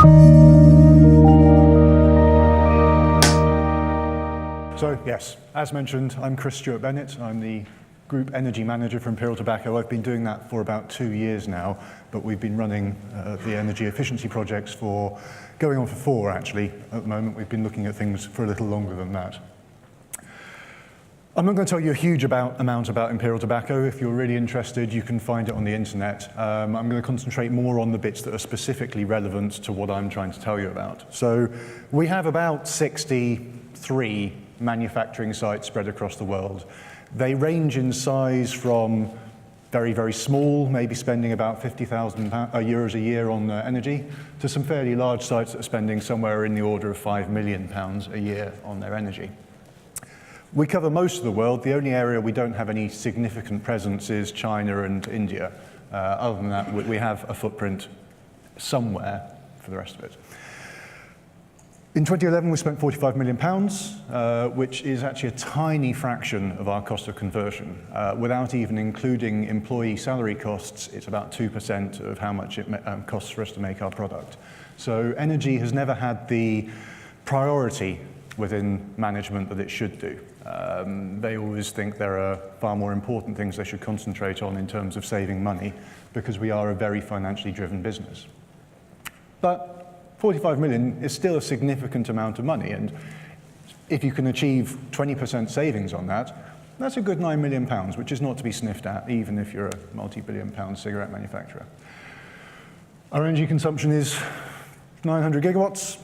So yes, as mentioned, I'm Stuart Bennett. I'm the Group Energy Manager for Imperial Tobacco. I've been doing that for about 2 years now, but we've been running the energy efficiency projects for going on for 4 actually. At the moment, we've been looking at things for a little longer than that. I'm not going to tell you a huge amount about Imperial Tobacco. If you're really interested, you can find it on the internet. I'm going to concentrate more on the bits that are specifically relevant to what I'm trying to tell you about. So we have about 63 manufacturing sites spread across the world. They range in size from very, very small, maybe spending about 50,000 euros a year on energy, to some fairly large sites that are spending somewhere in the order of £5 million a year on their energy. We cover most of the world. The only area we don't have any significant presence is China and India. Other than that, we have a footprint somewhere for the rest of it. In 2011, we spent £45 million, which is actually a tiny fraction of our cost of conversion. Without even including employee salary costs, it's about 2% of how much it costs for us to make our product. So energy has never had the priority within management that it should do. They always think there are far more important things they should concentrate on in terms of saving money, because we are a very financially driven business. But 45 million is still a significant amount of money, and if you can achieve 20% savings on that, that's a good £9 million, which is not to be sniffed at, even if you're a multi-billion-pound cigarette manufacturer. Our energy consumption is 900 gigawatts.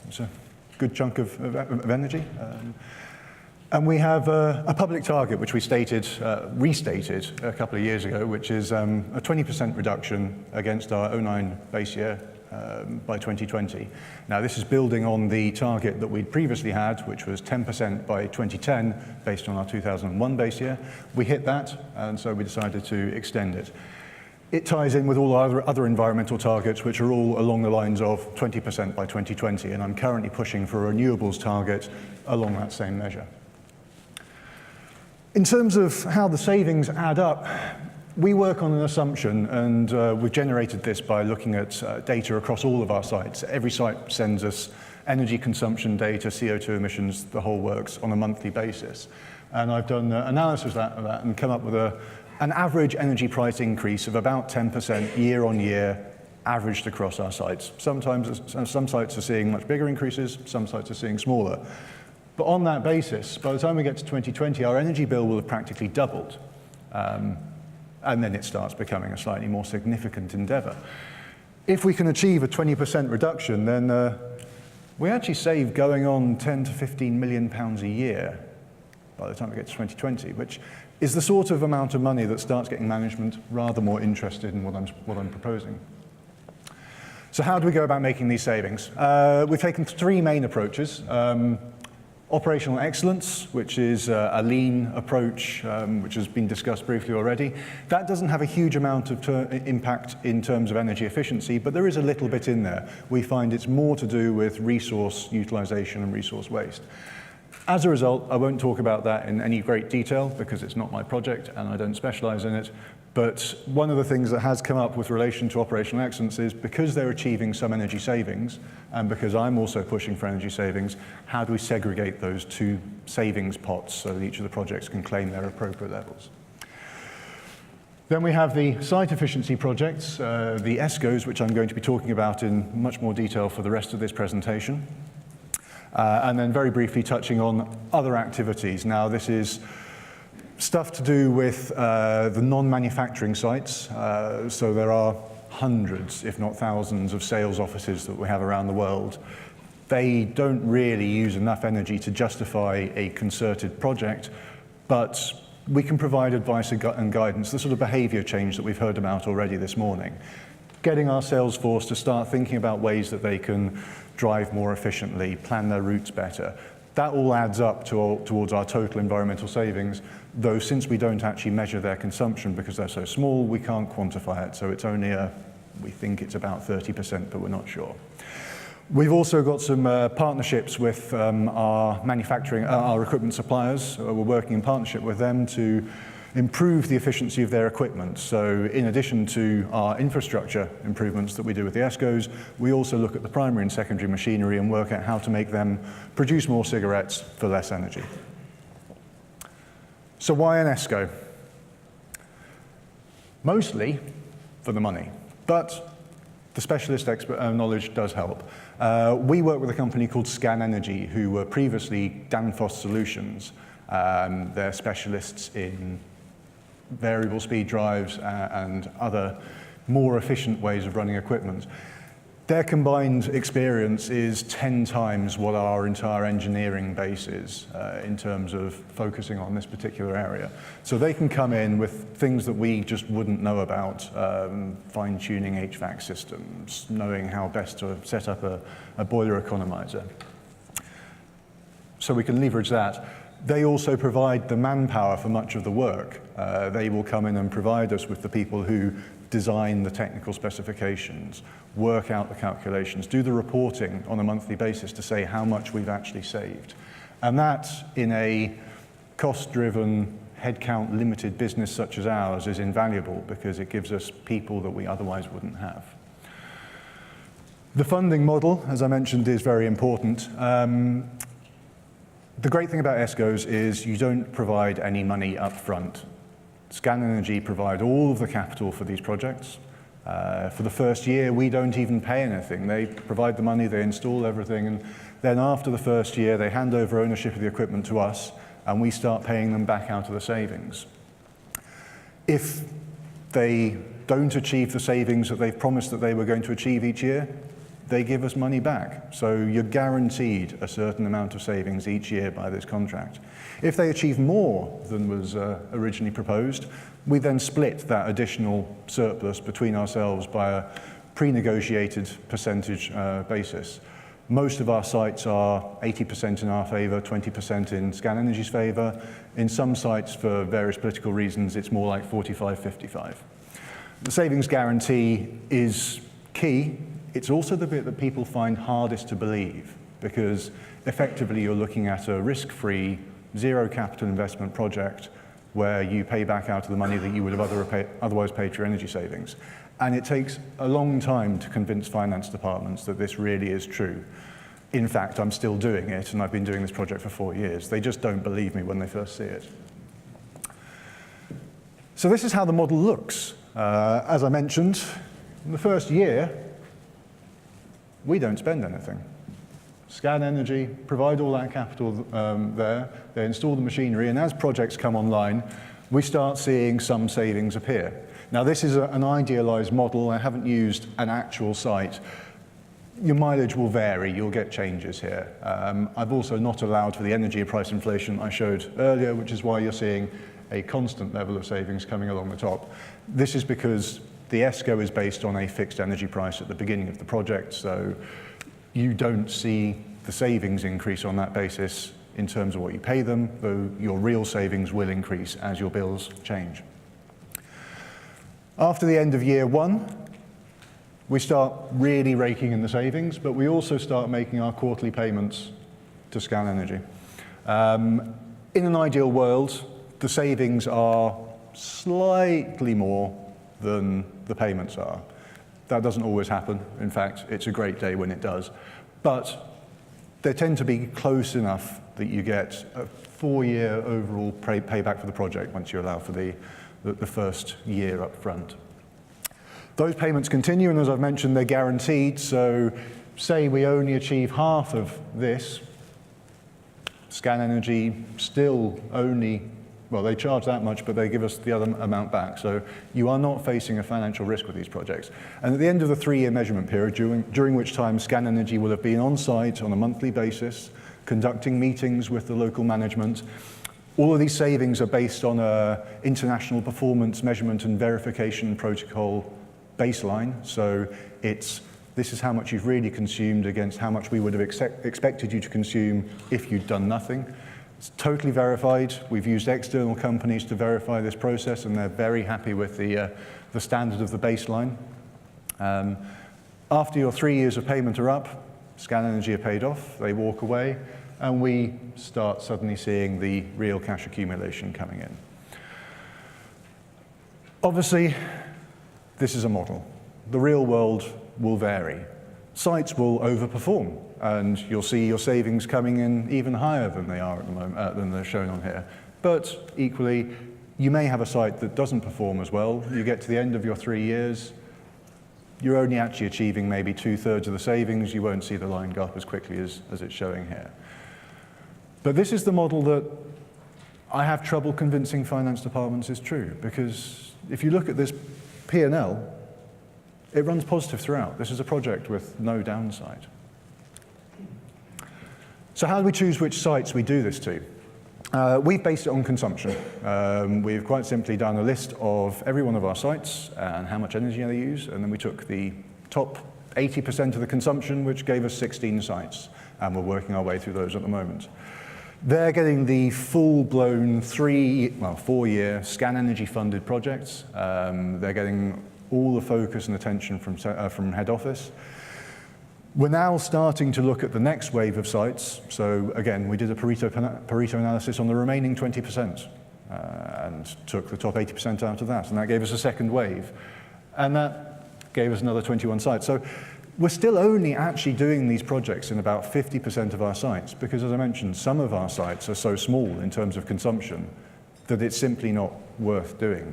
It's a good chunk of energy. And we have a public target, which we restated a couple of years ago, which is a 20% reduction against our 2009 base year by 2020. Now, this is building on the target that we'd previously had, which was 10% by 2010, based on our 2001 base year. We hit that, and so we decided to extend it. It ties in with all our other environmental targets, which are all along the lines of 20% by 2020, and I'm currently pushing for a renewables target along that same measure. In terms of how the savings add up, we work on an assumption, and we've generated this by looking at data across all of our sites. Every site sends us energy consumption data, CO2 emissions, the whole works, on a monthly basis. And I've done analysis of that and come up with an average energy price increase of about 10% year on year, averaged across our sites. Sometimes some sites are seeing much bigger increases, some sites are seeing smaller. But on that basis, by the time we get to 2020, our energy bill will have practically doubled. And then it starts becoming a slightly more significant endeavor. If we can achieve a 20% reduction, then we actually save going on 10 to 15 million pounds a year by the time we get to 2020, which is the sort of amount of money that starts getting management rather more interested in what I'm proposing. So how do we go about making these savings? We've taken 3 main approaches. Operational excellence, which is a lean approach, which has been discussed briefly already. That doesn't have a huge amount of impact in terms of energy efficiency, but there is a little bit in there. We find it's more to do with resource utilization and resource waste. As a result, I won't talk about that in any great detail because it's not my project and I don't specialize in it. But one of the things that has come up with relation to operational excellence is because they're achieving some energy savings, and because I'm also pushing for energy savings, how do we segregate those 2 savings pots so that each of the projects can claim their appropriate levels? Then we have the site efficiency projects, the ESCOs, which I'm going to be talking about in much more detail for the rest of this presentation. And then very briefly touching on other activities. Now, this is stuff to do with the non-manufacturing sites. So there are hundreds, if not thousands, of sales offices that we have around the world. They don't really use enough energy to justify a concerted project, but we can provide advice and guidance, the sort of behavior change that we've heard about already this morning. Getting our sales force to start thinking about ways that they can drive more efficiently, plan their routes better. That all adds up towards our total environmental savings, though since we don't actually measure their consumption because they're so small, we can't quantify it. So it's only we think it's about 30%, but we're not sure. We've also got some partnerships with our equipment suppliers. We're working in partnership with them to improve the efficiency of their equipment. So in addition to our infrastructure improvements that we do with the ESCOs, we also look at the primary and secondary machinery and work out how to make them produce more cigarettes for less energy. So why an ESCO? Mostly for the money, but the specialist expert knowledge does help. We work with a company called Scan Energy, who were previously Danfoss Solutions. They're specialists in variable speed drives and other more efficient ways of running equipment. Their combined experience is 10 times what our entire engineering base is in terms of focusing on this particular area. So they can come in with things that we just wouldn't know about, fine-tuning HVAC systems, knowing how best to set up a boiler economizer. So we can leverage that. They also provide the manpower for much of the work. They will come in and provide us with the people who design the technical specifications, work out the calculations, do the reporting on a monthly basis to say how much we've actually saved. And that, in a cost-driven, headcount limited business such as ours, is invaluable because it gives us people that we otherwise wouldn't have. The funding model, as I mentioned, is very important. The great thing about ESCOs is you don't provide any money up front. Scan Energy provide all of the capital for these projects. For the first year, we don't even pay anything. They provide the money, they install everything, and then after the first year, they hand over ownership of the equipment to us, and we start paying them back out of the savings. If they don't achieve the savings that they've promised that they were going to achieve each year, they give us money back. So you're guaranteed a certain amount of savings each year by this contract. If they achieve more than was originally proposed, we then split that additional surplus between ourselves by a pre-negotiated percentage basis. Most of our sites are 80% in our favor, 20% in Scan Energy's favor. In some sites, for various political reasons, it's more like 45-55. The savings guarantee is key. It's also the bit that people find hardest to believe, because effectively you're looking at a risk-free, zero capital investment project where you pay back out of the money that you would have otherwise paid for your energy savings. And it takes a long time to convince finance departments that this really is true. In fact, I'm still doing it, and I've been doing this project for 4 years. They just don't believe me when they first see it. So this is how the model looks. As I mentioned, in the first year, we don't spend anything. Scan Energy provide all that capital there, they install the machinery, and as projects come online, we start seeing some savings appear. Now this is an idealized model. I haven't used an actual site. Your mileage will vary, you'll get changes here. I've also not allowed for the energy price inflation I showed earlier, which is why you're seeing a constant level of savings coming along the top. This is because the ESCO is based on a fixed energy price at the beginning of the project, so you don't see the savings increase on that basis in terms of what you pay them, though your real savings will increase as your bills change. After the end of year one, we start really raking in the savings, but we also start making our quarterly payments to Scan Energy. In an ideal world, the savings are slightly more than the payments are. That doesn't always happen. In fact, it's a great day when it does. But they tend to be close enough that you get a 4-year overall payback for the project once you allow for the first year up front. Those payments continue, and as I've mentioned, they're guaranteed. So say we only achieve half of this, Scan Energy still only, well, they charge that much, but they give us the other amount back. So you are not facing a financial risk with these projects. And at the end of the 3-year measurement period, during which time Scan Energy will have been on site on a monthly basis, conducting meetings with the local management. All of these savings are based on an international performance measurement and verification protocol baseline. So this is how much you've really consumed against how much we would have expected you to consume if you'd done nothing. It's totally verified. We've used external companies to verify this process, and they're very happy with the standard of the baseline. After your 3 years of payment are up, Scan Energy are paid off, they walk away, and we start suddenly seeing the real cash accumulation coming in. Obviously, this is a model. The real world will vary. Sites will overperform, and you'll see your savings coming in even higher than they are at the moment, than they're shown on here. But equally, you may have a site that doesn't perform as well. You get to the end of your 3 years, you're only actually achieving maybe 2/3 of the savings. You won't see the line go up as quickly as it's showing here. But this is the model that I have trouble convincing finance departments is true, because if you look at this P&L, it runs positive throughout. This is a project with no downside. So how do we choose which sites we do this to? We've based it on consumption. We've quite simply done a list of every one of our sites and how much energy they use, and then we took the top 80% of the consumption, which gave us 16 sites, and we're working our way through those at the moment. They're getting the full-blown 4-year Scan Energy funded projects. They're getting all the focus and attention from head office. We're now starting to look at the next wave of sites. So again, we did a Pareto analysis on the remaining 20% and took the top 80% out of that, and that gave us a second wave. And that gave us another 21 sites. So we're still only actually doing these projects in about 50% of our sites, because as I mentioned, some of our sites are so small in terms of consumption that it's simply not worth doing.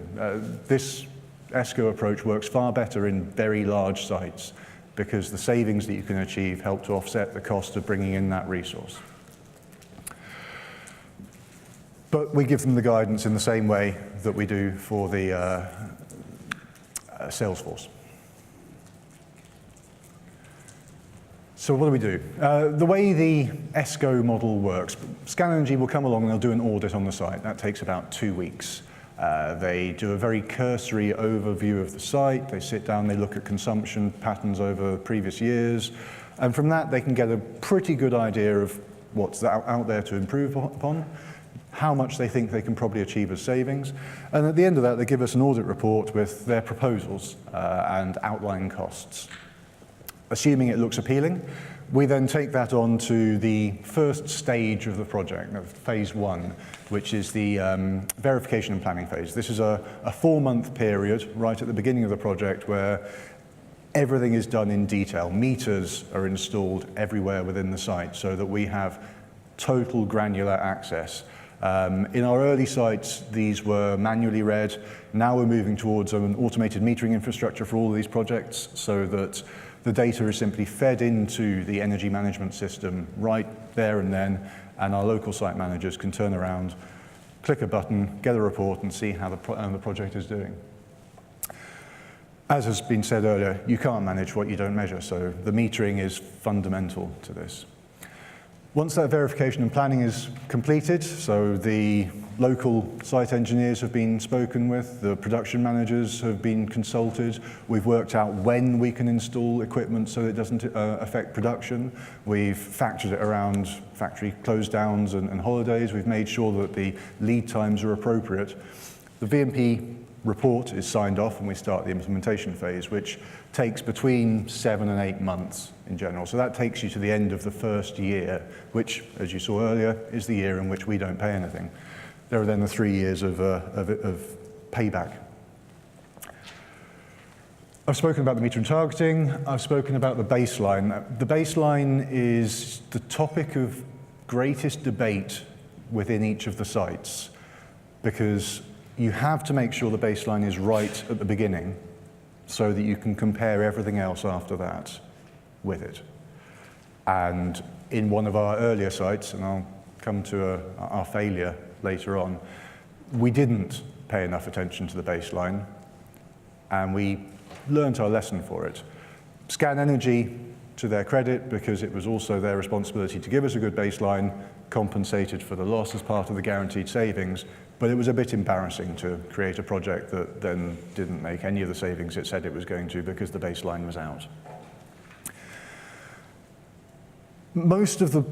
This ESCO approach works far better in very large sites, because the savings that you can achieve help to offset the cost of bringing in that resource. But we give them the guidance in the same way that we do for the Salesforce. So what do? The way the ESCO model works, Scan Energy will come along and they'll do an audit on the site. That takes about 2 weeks. They do a very cursory overview of the site. They sit down, they look at consumption patterns over previous years. And from that, they can get a pretty good idea of what's out there to improve upon, how much they think they can probably achieve as savings. And at the end of that, they give us an audit report with their proposals and outline costs. Assuming it looks appealing, we then take that on to the first stage of the project, phase 1, which is the verification and planning phase. This is a 4-month period right at the beginning of the project where everything is done in detail. Meters are installed everywhere within the site so that we have total granular access. In our early sites, these were manually read. Now we're moving towards an automated metering infrastructure for all of these projects so that the data is simply fed into the energy management system right there and then, and our local site managers can turn around, click a button, get a report, and see how the project is doing. As has been said earlier, you can't manage what you don't measure, so the metering is fundamental to this. Once that verification and planning is completed, so the local site engineers have been spoken with, the production managers have been consulted, we've worked out when we can install equipment so it doesn't affect production, we've factored it around factory close downs and holidays, we've made sure that the lead times are appropriate. The VMP report is signed off and we start the implementation phase, which takes between 7 and 8 months in general. So that takes you to the end of the first year, which, as you saw earlier, is the year in which we don't pay anything. There are then the 3 years of payback. I've spoken about the metering targeting. I've spoken about the baseline. The baseline is the topic of greatest debate within each of the sites, because you have to make sure the baseline is right at the beginning so that you can compare everything else after that with it. And in one of our earlier sites, and I'll come to our failure later on, we didn't pay enough attention to the baseline, and we learned our lesson for it. Scan Energy, to their credit, because it was also their responsibility to give us a good baseline, compensated for the loss as part of the guaranteed savings, but it was a bit embarrassing to create a project that then didn't make any of the savings it said it was going to because the baseline was out. Most of the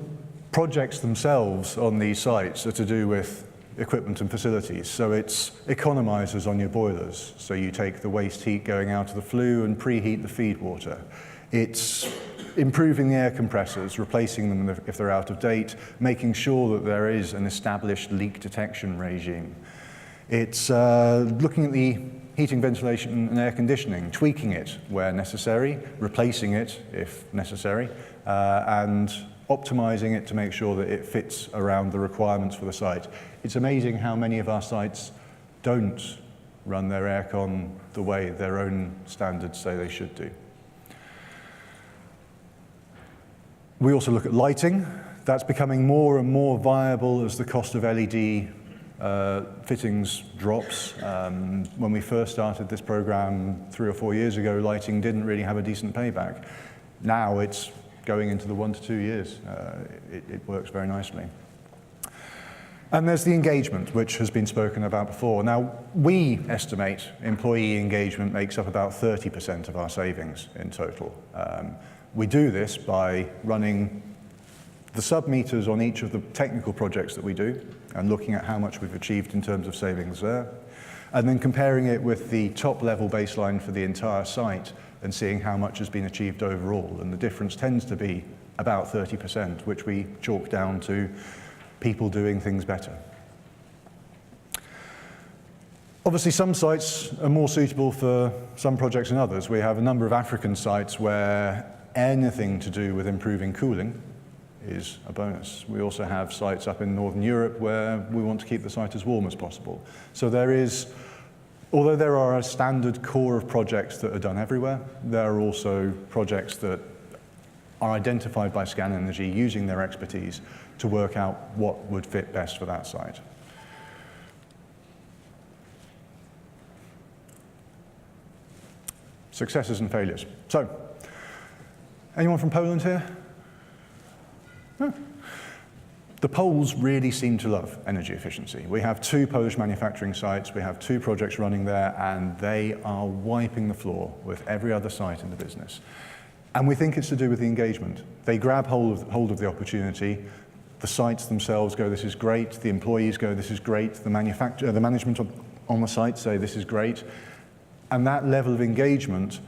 projects themselves on these sites are to do with equipment and facilities, so it's economizers on your boilers. So you take the waste heat going out of the flue and preheat the feed water. It's improving the air compressors, replacing them if they're out of date, making sure that there is an established leak detection regime. It's looking at the heating, ventilation, and air conditioning, tweaking it where necessary, replacing it if necessary, and optimizing it to make sure that it fits around the requirements for the site. It's amazing how many of our sites don't run their aircon the way their own standards say they should do. We also look at lighting. That's becoming more and more viable as the cost of LED fittings drops. When we first started this program 3 or 4 years ago, lighting didn't really have a decent payback. Now it's going into the 1 to 2 years. It works very nicely. And there's the engagement, which has been spoken about before. Now, we estimate employee engagement makes up about 30% of our savings in total. We do this by running the sub-meters on each of the technical projects that we do and looking at how much we've achieved in terms of savings there, and then comparing it with the top-level baseline for the entire site and seeing how much has been achieved overall. And the difference tends to be about 30%, which we chalk down to people doing things better. Obviously, some sites are more suitable for some projects than others. We have a number of African sites where anything to do with improving cooling is a bonus. We also have sites up in Northern Europe where we want to keep the site as warm as possible. So there is, although there are a standard core of projects that are done everywhere, there are also projects that are identified by Scan Energy using their expertise to work out what would fit best for that site. Successes and failures. So, anyone from Poland here? No. The Poles really seem to love energy efficiency. We have 2 Polish manufacturing sites, we have 2 projects running there, and they are wiping the floor with every other site in the business. And we think it's to do with the engagement. They grab hold of the opportunity, the sites themselves go, this is great, the employees go, this is great, the management on the site say, this is great, and that level of engagement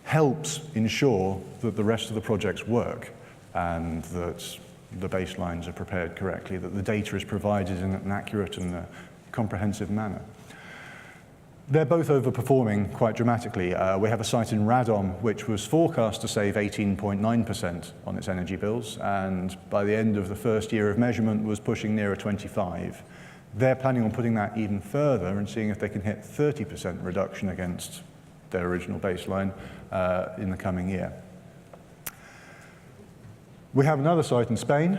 helps ensure that the rest of the projects work and that the baselines are prepared correctly, that the data is provided in an accurate and comprehensive manner. They're both overperforming quite dramatically. We have a site in Radom which was forecast to save 18.9% on its energy bills, and by the end of the first year of measurement was pushing nearer 25. They're planning on putting that even further and seeing if they can hit 30% reduction against their original baseline in the coming year. We have another site in Spain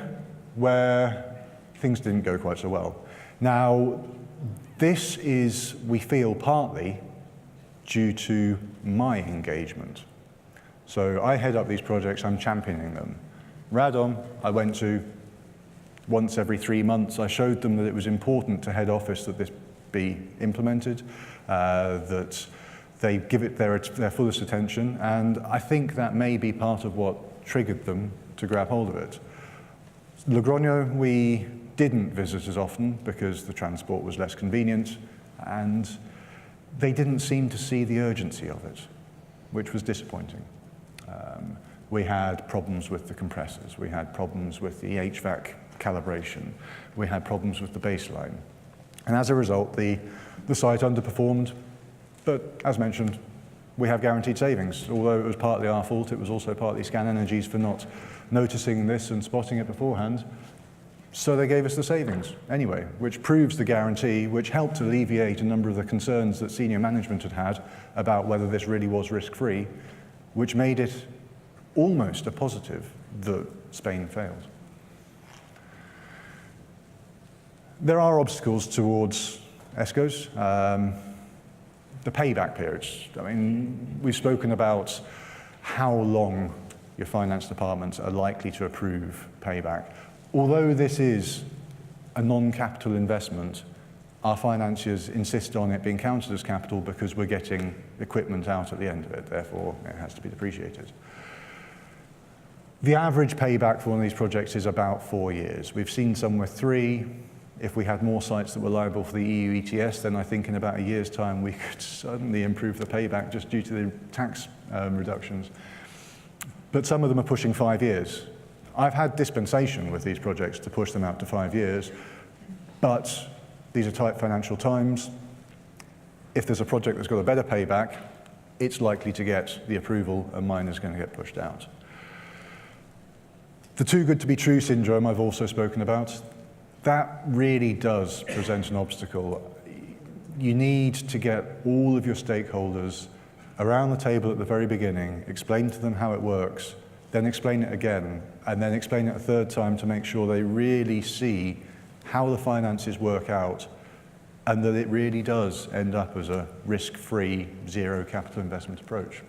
where things didn't go quite so well. Now, this is, we feel, partly due to my engagement. So I head up these projects, I'm championing them. Radom, I went to once every 3 months. I showed them that it was important to head office that this be implemented, that they give it their fullest attention, and I think that may be part of what triggered them to grab hold of it. Logroño, we didn't visit as often because the transport was less convenient, and they didn't seem to see the urgency of it, which was disappointing. We had problems with the compressors, we had problems with the HVAC calibration, we had problems with the baseline. And as a result, the site underperformed, but as mentioned, we have guaranteed savings. Although it was partly our fault, it was also partly Scan Energy's for not noticing this and spotting it beforehand. So they gave us the savings anyway, which proves the guarantee, which helped alleviate a number of the concerns that senior management had had about whether this really was risk-free, which made it almost a positive that Spain failed. There are obstacles towards ESCOs. The payback periods. I mean, we've spoken about how long your finance departments are likely to approve payback. Although this is a non-capital investment, our financiers insist on it being counted as capital because we're getting equipment out at the end of it, therefore it has to be depreciated. The average payback for one of these projects is about 4 years. We've seen some with 3. If we had more sites that were liable for the EU ETS, then I think in about a year's time we could suddenly improve the payback just due to the tax reductions. But some of them are pushing 5 years. I've had dispensation with these projects to push them out to 5 years, but these are tight financial times. if there's a project that's got a better payback, it's likely to get the approval and mine is going to get pushed out. The too good to be true syndrome I've also spoken about, that really does present an obstacle. You need to get all of your stakeholders around the table at the very beginning, explain to them how it works, then explain it again, and then explain it a third time to make sure they really see how the finances work out and that it really does end up as a risk-free, zero capital investment approach.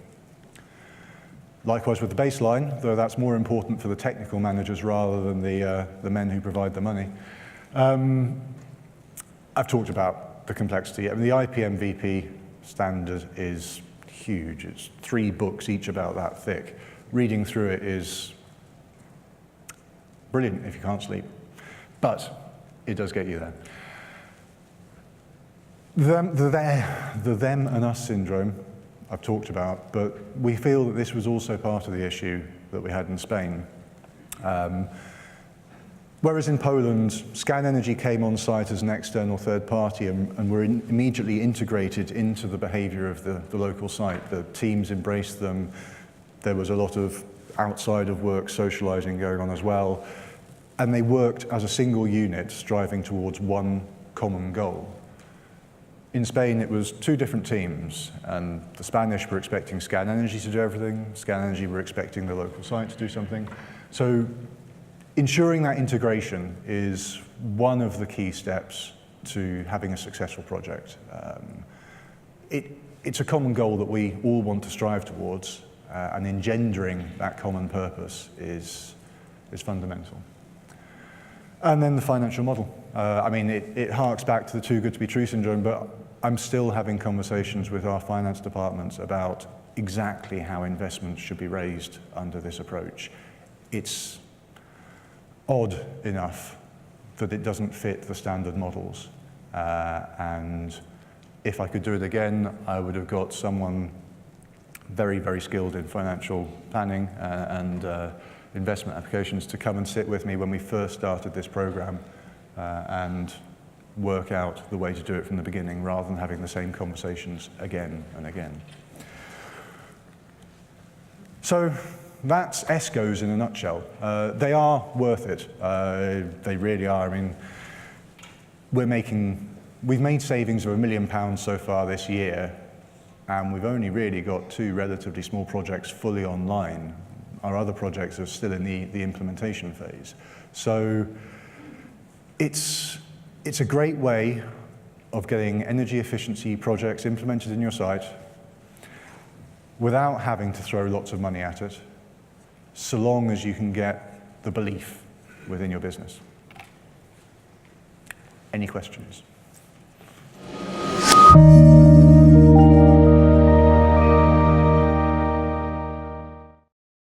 Likewise with the baseline, though that's more important for the technical managers rather than the men who provide the money. I've talked about the complexity. I mean, the IPMVP standard is huge. It's 3 books, each about that thick. Reading through it is brilliant if you can't sleep, but it does get you there. The them and us syndrome I've talked about, but we feel that this was also part of the issue that we had in Spain. Whereas in Poland, Scan Energy came on site as an external third party and were immediately integrated into the behavior of the local site. The teams embraced them. There was a lot of outside of work socializing going on as well. And they worked as a single unit, striving towards one common goal. In Spain, it was 2 different teams, and the Spanish were expecting Scan Energy to do everything. Scan Energy were expecting the local site to do something. So ensuring that integration is one of the key steps to having a successful project. It's a common goal that we all want to strive towards, and engendering that common purpose is fundamental. And then the financial model. I mean, it harks back to the too good to be true syndrome, but I'm still having conversations with our finance departments about exactly how investments should be raised under this approach. It's odd enough that it doesn't fit the standard models. And if I could do it again, I would have got someone very, very skilled in financial planning and investment applications to come and sit with me when we first started this program and work out the way to do it from the beginning rather than having the same conversations again and again. So that's ESCOs in a nutshell. They are worth it. They really are. I mean, we've made savings of £1 million so far this year, and we've only really got 2 relatively small projects fully online. Our other projects are still in the implementation phase. So it's a great way of getting energy efficiency projects implemented in your site without having to throw lots of money at it, so long as you can get the belief within your business. Any questions?